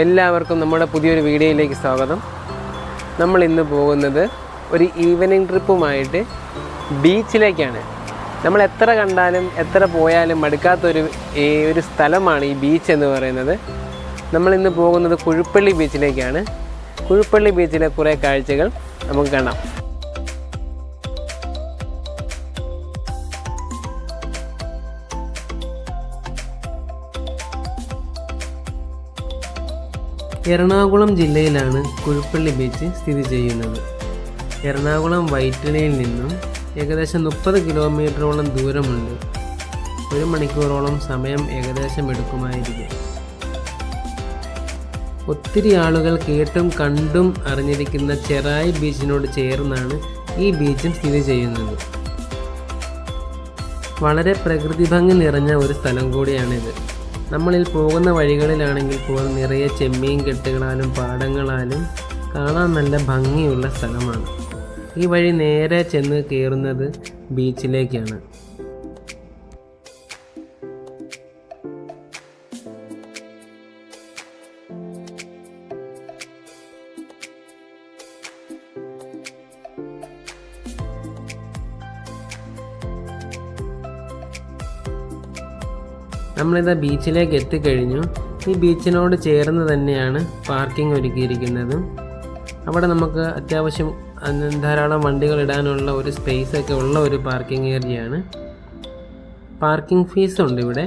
എല്ലാവർക്കും നമ്മുടെ പുതിയൊരു വീഡിയോയിലേക്ക് സ്വാഗതം. നമ്മൾ ഇന്ന് പോകുന്നത് ഒരു ഈവനിങ് ട്രിപ്പുമായിട്ട് ബീച്ചിലേക്കാണ്. നമ്മൾ എത്ര കണ്ടാലും എത്ര പോയാലും മടുക്കാത്തൊരു സ്ഥലമാണ് ഈ ബീച്ച് എന്ന് പറയുന്നത്. നമ്മളിന്ന് പോകുന്നത് കുഴുപ്പള്ളി ബീച്ചിലേക്കാണ്. കുഴുപ്പള്ളി ബീച്ചിലെ കുറേ കാഴ്ചകൾ നമുക്ക് കാണാം. എറണാകുളം ജില്ലയിലാണ് കുഴുപ്പള്ളി ബീച്ച് സ്ഥിതി ചെയ്യുന്നത്. എറണാകുളം വൈറ്റിലയിൽ നിന്നും ഏകദേശം 30 കിലോമീറ്ററോളം ദൂരമുണ്ട്. 1 മണിക്കൂറോളം സമയം ഏകദേശം എടുക്കുമായിരിക്കും. ഒത്തിരി ആളുകൾ കേട്ടും കണ്ടും അറിഞ്ഞിരിക്കുന്ന ചെറായി ബീച്ചിനോട് ചേർന്നാണ് ഈ ബീച്ചും സ്ഥിതി ചെയ്യുന്നത്. വളരെ പ്രകൃതി ഭംഗി നിറഞ്ഞ ഒരു സ്ഥലം കൂടിയാണിത്. നമ്മളിൽ പോകുന്ന വഴികളിലാണെങ്കിൽ പോലും നിറയെ ചെമ്മീൻ കെട്ടുകളാലും പാടങ്ങളാലും കാണാൻ നല്ല ഭംഗിയുള്ള സ്ഥലമാണ്. ഈ വഴി നേരെ ചെന്ന് കയറുന്നത് ബീച്ചിലേക്കാണ്. നമ്മളിതാ ബീച്ചിലേക്ക് എത്തിക്കഴിഞ്ഞു. ഈ ബീച്ചിനോട് ചേർന്ന് തന്നെയാണ് പാർക്കിംഗ് ഒരുക്കിയിരിക്കുന്നത്. അവിടെ നമുക്ക് അത്യാവശ്യം ധാരാളം വണ്ടികൾ ഇടാനുള്ള ഒരു സ്പേസൊക്കെ ഉള്ള ഒരു പാർക്കിംഗ് ഏരിയയാണ്. പാർക്കിംഗ് ഫീസ് ഉണ്ട് ഇവിടെ.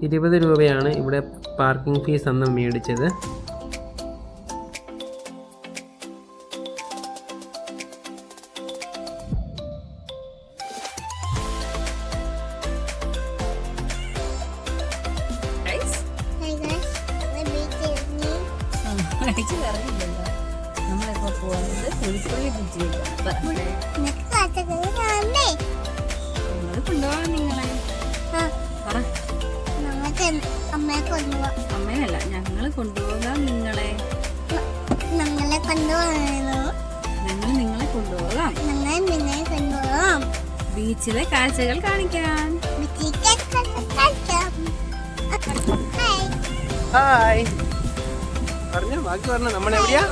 20 രൂപയാണ് ഇവിടെ പാർക്കിംഗ് ഫീസ് അന്ന് മേടിച്ചത്. നമ്മളിപ്പോ പോകുന്നത് കുഴുപ്പള്ളി ബീച്ചിലേക്കാണ്. കൊണ്ടുപോകാം നിങ്ങളെ. അമ്മയല്ല, ഞങ്ങള് കൊണ്ടുപോകാം നിങ്ങളെ. ഞങ്ങൾ നിങ്ങളെ കൊണ്ടുപോകാം. ബീച്ചിലെ കാഴ്ചകൾ കാണിക്കാൻ. ഹായ് പറഞ്ഞോ, ബാക്കി പറഞ്ഞോ. നമ്മളെവിടെയാ?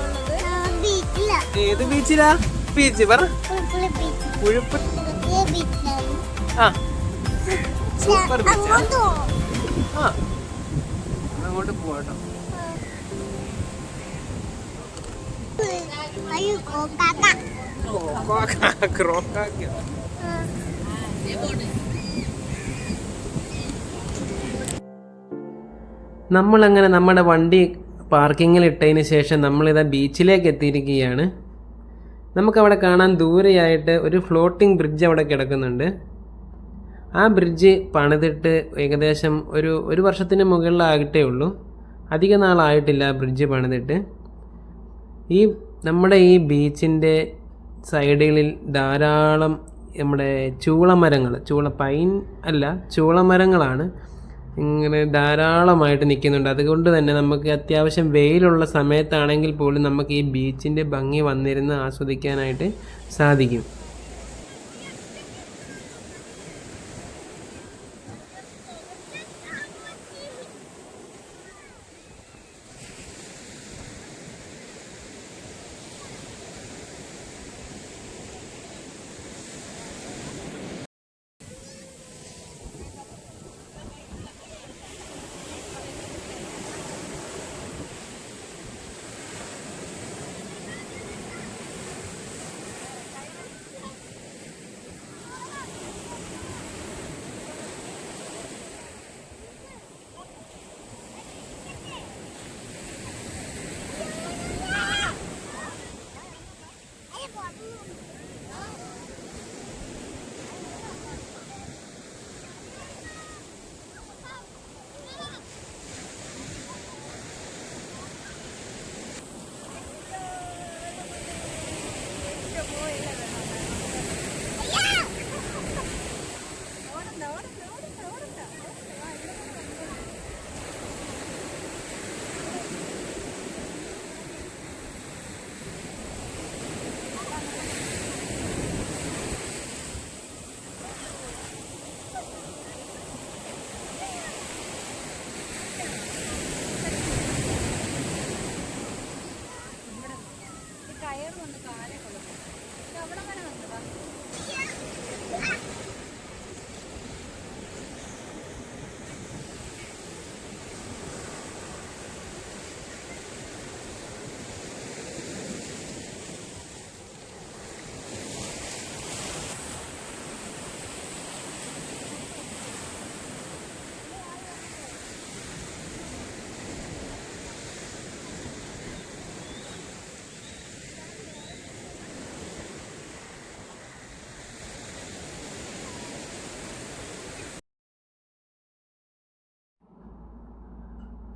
ഏത് ബീച്ചിലാ? ബീച്ച് പറ. ആ സൂപ്പർ ബീച്ചാ. ആ അങ്ങോട്ട് പോവാട്ടോ. നമ്മളങ്ങനെ നമ്മുടെ വണ്ടി പാർക്കിങ്ങിൽ ഇട്ടതിന് ശേഷം നമ്മളിതാ ബീച്ചിലേക്ക് എത്തിയിരിക്കുകയാണ്. നമുക്കവിടെ കാണാൻ ദൂരെയായിട്ട് ഒരു ഫ്ലോട്ടിംഗ് ബ്രിഡ്ജ് അവിടെ കിടക്കുന്നുണ്ട്. ആ ബ്രിഡ്ജ് പണിതിട്ട് ഏകദേശം ഒരു വർഷത്തിന് മുകളിലായിട്ടേ ഉള്ളൂ. അധിക നാളായിട്ടില്ല ആ ബ്രിഡ്ജ് പണിതിട്ട്. നമ്മുടെ ഈ ബീച്ചിൻ്റെ സൈഡുകളിൽ ധാരാളം നമ്മുടെ ചൂളമരങ്ങളാണ് ഇങ്ങനെ ധാരാളമായിട്ട് നിൽക്കുന്നുണ്ട്. അതുകൊണ്ട് തന്നെ നമുക്ക് അത്യാവശ്യം വെയിലുള്ള സമയത്താണെങ്കിൽ പോലും നമുക്ക് ഈ ബീച്ചിൻ്റെ ഭംഗി വന്നിരുന്ന് ആസ്വദിക്കാനായിട്ട് സാധിക്കും.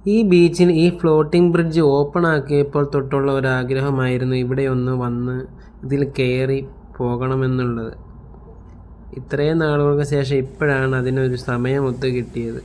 ഈ ബീച്ചിൽ ഈ ഫ്ലോട്ടിംഗ് ബ്രിഡ്ജ് ഓപ്പൺ ആക്കിയപ്പോൾ തൊട്ടുള്ള ഒരാഗ്രഹമായിരുന്നു ഇവിടെ ഒന്ന് വന്ന് ഇതിൽ കയറി പോകണമെന്നുള്ളത്. ഇത്രയും നാളുകൾക്ക് ശേഷം ഇപ്പോഴാണ് അതിനൊരു സമയം ഒത്തു കിട്ടിയത്.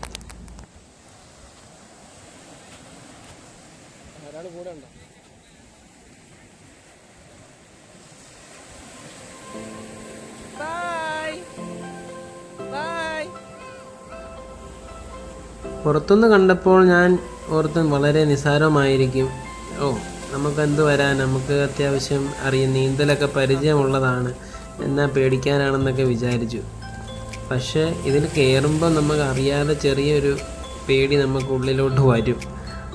പുറത്തുനിന്ന് കണ്ടപ്പോൾ ഞാൻ ഓർത്ത് വളരെ നിസ്സാരമായിരിക്കും. നമുക്കെന്ത് വരാൻ, നമുക്ക് അത്യാവശ്യം നീന്തലൊക്കെ പരിചയമുള്ളതാണ്, എന്നാൽ പേടിക്കാനാണെന്നൊക്കെ വിചാരിച്ചു. പക്ഷേ ഇതിൽ കയറുമ്പോൾ നമുക്ക് അറിയാതെ ചെറിയൊരു പേടി നമുക്ക് ഉള്ളിലോട്ട് വരും.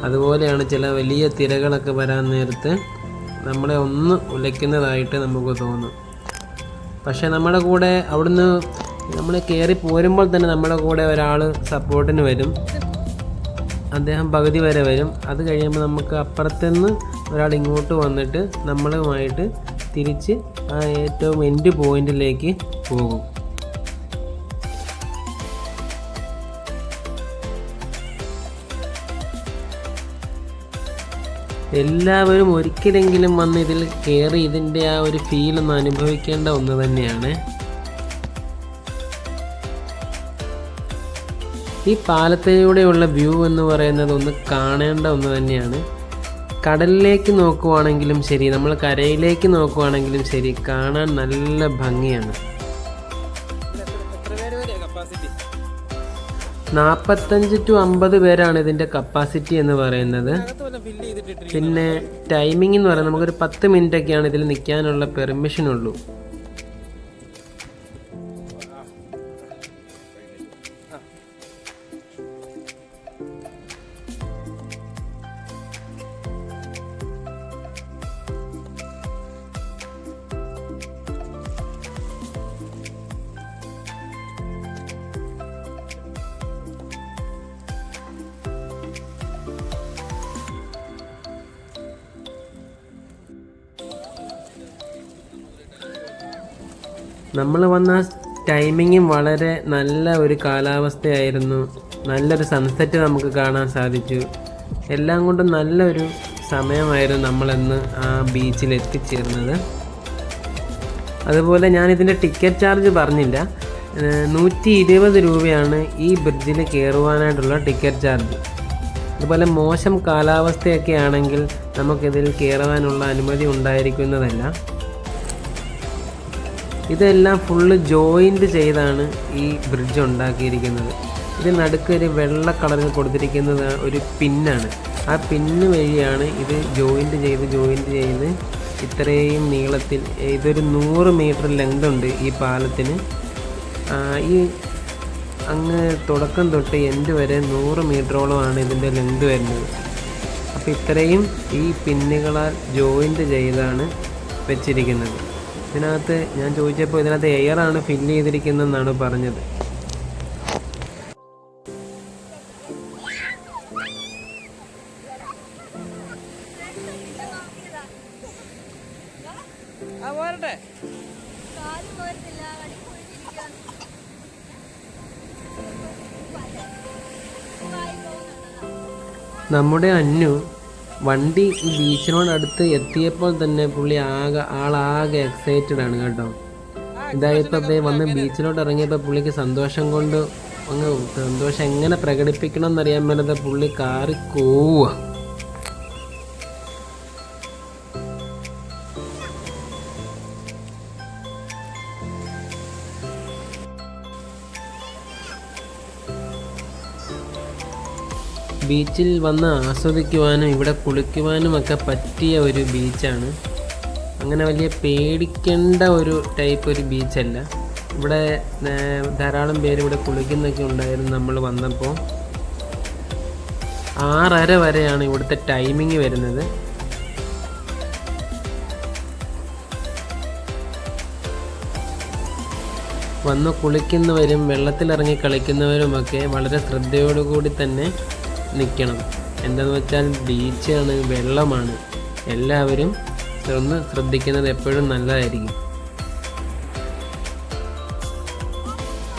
അതുപോലെയാണ് ചില വലിയ തിരകളൊക്കെ വരാൻ നേരത്ത് നമ്മളെ ഒന്ന് ഉലയ്ക്കുന്നതായിട്ട് നമുക്ക് തോന്നും. പക്ഷേ നമ്മുടെ കൂടെ അവിടുന്ന് നമ്മൾ കയറി പോരുമ്പോൾ തന്നെ നമ്മുടെ കൂടെ ഒരാൾ സപ്പോർട്ടിന് വരും. അദ്ദേഹം പകുതി വരെ വരും. അത് കഴിയുമ്പോൾ നമുക്ക് അപ്പുറത്തുനിന്ന് ഒരാൾ ഇങ്ങോട്ട് വന്നിട്ട് നമ്മളുമായിട്ട് തിരിച്ച് ആ ഏറ്റവും എൻഡ് പോയിന്റിലേക്ക് പോകും. എല്ലാവരും ഒരിക്കലെങ്കിലും വന്ന് ഇതിൽ കയറി ഇതിൻ്റെ ആ ഒരു ഫീലൊന്ന് അനുഭവിക്കേണ്ട ഒന്ന് തന്നെയാണ്. ഈ പാലത്തിലൂടെയുള്ള വ്യൂ എന്ന് പറയുന്നത് ഒന്ന് കാണേണ്ട ഒന്ന് തന്നെയാണ്. കടലിലേക്ക് നോക്കുവാണെങ്കിലും ശരി, നമ്മൾ കരയിലേക്ക് നോക്കുവാണെങ്കിലും ശരി, കാണാൻ നല്ല ഭംഗിയാണ്. 45 to 50 പേരാണ് ഇതിൻ്റെ കപ്പാസിറ്റി എന്ന് പറയുന്നത്. പിന്നെ ടൈമിംഗ് എന്ന് പറയുന്നത് നമുക്കൊരു 10 മിനിറ്റൊക്കെയാണ് ഇതിൽ നിൽക്കാനുള്ള പെർമിഷൻ ഉള്ളൂ. നമ്മൾ വന്ന ടൈമിങ്ങും വളരെ നല്ല ഒരു കാലാവസ്ഥയായിരുന്നു. നല്ലൊരു സൺസെറ്റ് നമുക്ക് കാണാൻ സാധിച്ചു. എല്ലാം കൊണ്ടും നല്ലൊരു സമയമായിരുന്നു നമ്മളിന്ന് ആ ബീച്ചിൽ എത്തിച്ചേർന്നത്. അതുപോലെ ഞാനിതിൻ്റെ ടിക്കറ്റ് ചാർജ് പറഞ്ഞില്ല. 120 രൂപയാണ് ഈ ബ്രിഡ്ജിൽ കയറുവാനായിട്ടുള്ള ടിക്കറ്റ് ചാർജ്. അതുപോലെ മോശം കാലാവസ്ഥയൊക്കെ ആണെങ്കിൽ നമുക്കിതിൽ കയറുവാനുള്ള അനുമതി ഉണ്ടായിരിക്കുന്നതല്ല. ഇതെല്ലാം ഫുള്ള് ജോയിൻ്റ് ചെയ്താണ് ഈ ബ്രിഡ്ജ് ഉണ്ടാക്കിയിരിക്കുന്നത്. ഇത് നടുക്കൊരു വെള്ള കളറിൽ കൊടുത്തിരിക്കുന്നത് ഒരു പിന്നാണ്. ആ പിന്ന് വഴിയാണ് ഇത് ജോയിൻ്റ് ചെയ്ത് ഇത്രയും നീളത്തിൽ, ഇതൊരു 100 മീറ്റർ ലെങ്ത് ഉണ്ട് ഈ പാലത്തിന്. ഈ അങ്ങ് തുടക്കം തൊട്ട് എൻഡ് വരെ 100 മീറ്ററോളമാണ് ഇതിൻ്റെ ലെങ്ത് വരുന്നത്. അപ്പോൾ ഇത്രയും ഈ പിന്നുകളാൽ ജോയിൻ്റ് ചെയ്താണ് വെച്ചിരിക്കുന്നത്. ഇതിനകത്ത് ഞാൻ ചോദിച്ചപ്പോൾ ഇതിനകത്ത് എയറാണ് ഫില്ല് ചെയ്തിരിക്കുന്നതെന്നാണ് പറഞ്ഞത്. നമ്മുടെ അന്നു വണ്ടി ഈ ബീച്ചിനോടടുത്ത് എത്തിയപ്പോൾ തന്നെ പുള്ളി ആളാകെ എക്സൈറ്റഡ് ആണ് കേട്ടോ. ഇതായപ്പോൾ വന്ന് ബീച്ചിലോട്ട് ഇറങ്ങിയപ്പോൾ പുള്ളിക്ക് സന്തോഷം കൊണ്ട് സന്തോഷം എങ്ങനെ പ്രകടിപ്പിക്കണം എന്നറിയാൻ മേലത്തെ പുള്ളി കാറി കൂവുക. ബീച്ചിൽ വന്ന് ആസ്വദിക്കുവാനും ഇവിടെ കുളിക്കുവാനും ഒക്കെ പറ്റിയ ഒരു ബീച്ചാണ്. അങ്ങനെ വലിയ പേടിക്കേണ്ട ഒരു ബീച്ചല്ല. ഇവിടെ ധാരാളം പേര് ഇവിടെ കുളിക്കുന്നൊക്കെ ഉണ്ടായിരുന്നു. നമ്മൾ വന്നപ്പോൾ 6:30 വരെയാണ് ഇവിടുത്തെ ടൈമിങ് വരുന്നത്. വന്ന് കുളിക്കുന്നവരും വെള്ളത്തിലിറങ്ങി കളിക്കുന്നവരുമൊക്കെ വളരെ ശ്രദ്ധയോടുകൂടി തന്നെ നിൽക്കണം. എന്താണെന്ന് വെച്ചാൽ ബീച്ചാണ്, വെള്ളമാണ്. എല്ലാവരും ഒന്ന് ശ്രദ്ധിക്കുന്നത് എപ്പോഴും നല്ലതായിരിക്കും.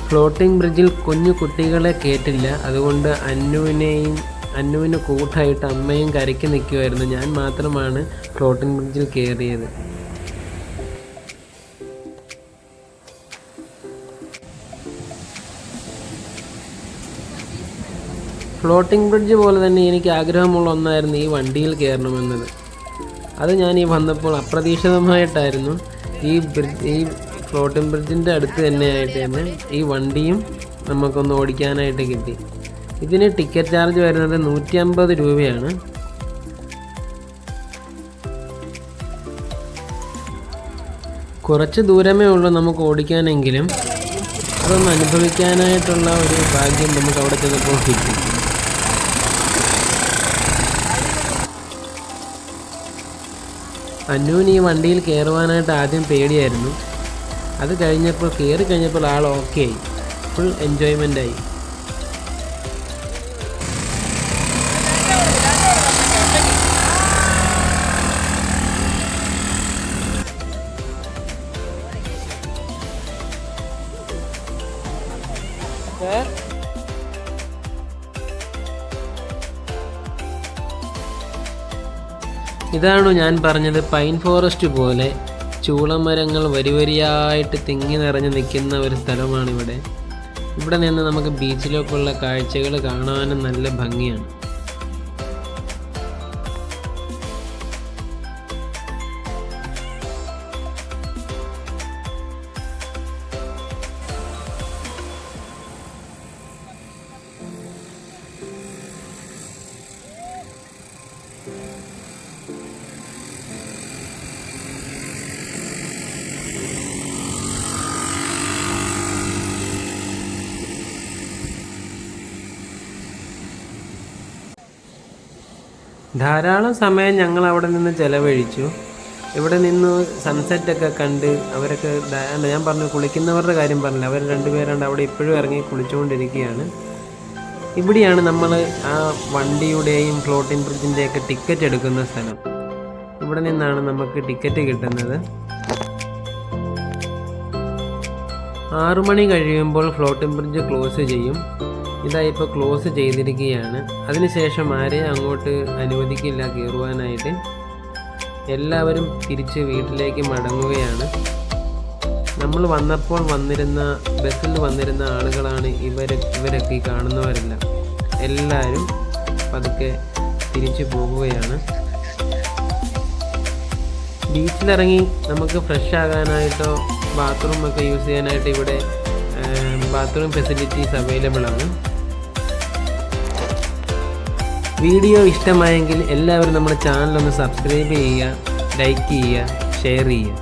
ഫ്ലോട്ടിംഗ് ബ്രിഡ്ജിൽ കുഞ്ഞു കുട്ടികളെ കേട്ടില്ല. അതുകൊണ്ട് അന്നുവിനെയും അന്നുവിന് കൂട്ടായിട്ട് അമ്മയും കരയ്ക്ക് നിൽക്കുമായിരുന്നു. ഞാൻ മാത്രമാണ് ഫ്ലോട്ടിംഗ് ബ്രിഡ്ജിൽ കയറിയത്. ഫ്ലോട്ടിംഗ് ബ്രിഡ്ജ് പോലെ തന്നെ എനിക്ക് ആഗ്രഹമുള്ള ഒന്നായിരുന്നു ഈ വണ്ടിയിൽ കയറണമെന്നത്. അത് ഞാൻ ഈ വന്നപ്പോൾ അപ്രതീക്ഷിതമായിട്ടായിരുന്നു ഈ ഫ്ലോട്ടിംഗ് ബ്രിഡ്ജിൻ്റെ അടുത്ത് തന്നെയായിട്ട് തന്നെ ഈ വണ്ടിയും നമുക്കൊന്ന് ഓടിക്കാനായിട്ട് കിട്ടി. ഇതിന് ടിക്കറ്റ് ചാർജ് വരുന്നത് 150 രൂപയാണ്. കുറച്ച് ദൂരമേ ഉള്ളൂ നമുക്ക് ഓടിക്കാനെങ്കിലും അതൊന്ന് അനുഭവിക്കാനായിട്ടുള്ള ഒരു ഭാഗ്യം നമുക്ക് അവിടെ ചെന്നപ്പോൾ കിട്ടി. അന്നുവിന് ഈ വണ്ടിയിൽ കയറുവാനായിട്ട് ആദ്യം പേടിയായിരുന്നു. അത് കയറി കഴിഞ്ഞപ്പോൾ ആൾ ഓക്കെ ആയി, ഫുൾ എൻജോയ്മെൻ്റായി. ഇതാണോ ഞാൻ പറഞ്ഞത്, പൈൻ ഫോറസ്റ്റ് പോലെ ചൂളമരങ്ങൾ വരിവരിയായിട്ട് തിങ്ങി നിറഞ്ഞ് നിൽക്കുന്ന ഒരു സ്ഥലമാണിവിടെ. ഇവിടെ നിന്ന് നമുക്ക് ബീച്ചിലേക്കുള്ള കാഴ്ചകൾ കാണാനും നല്ല ഭംഗിയാണ്. ധാരാളം സമയം ഞങ്ങൾ അവിടെ നിന്ന് ചിലവഴിച്ചു. ഇവിടെ നിന്ന് സൺസെറ്റൊക്കെ കണ്ട് അവരൊക്കെ ഞാൻ പറഞ്ഞു കുളിക്കുന്നവരുടെ കാര്യം പറഞ്ഞില്ല, അവർ രണ്ടുപേരാണ്ട് അവിടെ ഇപ്പോഴും ഇറങ്ങി കുളിച്ചുകൊണ്ടിരിക്കുകയാണ്. ഇവിടെയാണ് നമ്മൾ ആ വണ്ടിയുടെയും ഫ്ലോട്ടിംഗ് ബ്രിഡ്ജിൻ്റെയൊക്കെ ടിക്കറ്റ് എടുക്കുന്ന സ്ഥലം. ഇവിടെ നിന്നാണ് നമുക്ക് ടിക്കറ്റ് കിട്ടുന്നത്. 6 മണി കഴിയുമ്പോൾ ഫ്ലോട്ടിംഗ് ബ്രിഡ്ജ് ക്ലോസ് ചെയ്യും. ഇതായിപ്പോൾ ക്ലോസ് ചെയ്തിരിക്കുകയാണ്. അതിനുശേഷം ആരെയും അങ്ങോട്ട് അനുവദിക്കില്ല കയറുവാനായിട്ട്. എല്ലാവരും തിരിച്ച് വീട്ടിലേക്ക് മടങ്ങുകയാണ്. നമ്മൾ വന്നപ്പോൾ ബസ്സിൽ വന്നിരുന്ന ആളുകളാണ് ഇവരൊക്കെ ഈ കാണുന്നവരെല്ലാം. എല്ലാവരും പതുക്കെ തിരിച്ചു പോകുകയാണ്. ബീച്ചിലിറങ്ങി നമുക്ക് ഫ്രഷ് ആകാനായിട്ടോ ബാത്റൂമൊക്കെ യൂസ് ചെയ്യാനായിട്ട് ഇവിടെ ബാത്റൂം ഫെസിലിറ്റീസ് അവൈലബിൾ ആണ്. വീഡിയോ ഇഷ്ടമായെങ്കിൽ എല്ലാവരും നമ്മുടെ ചാനലൊന്ന് സബ്സ്ക്രൈബ് ചെയ്യുക, ലൈക്ക് ചെയ്യുക, ഷെയർ ചെയ്യുക.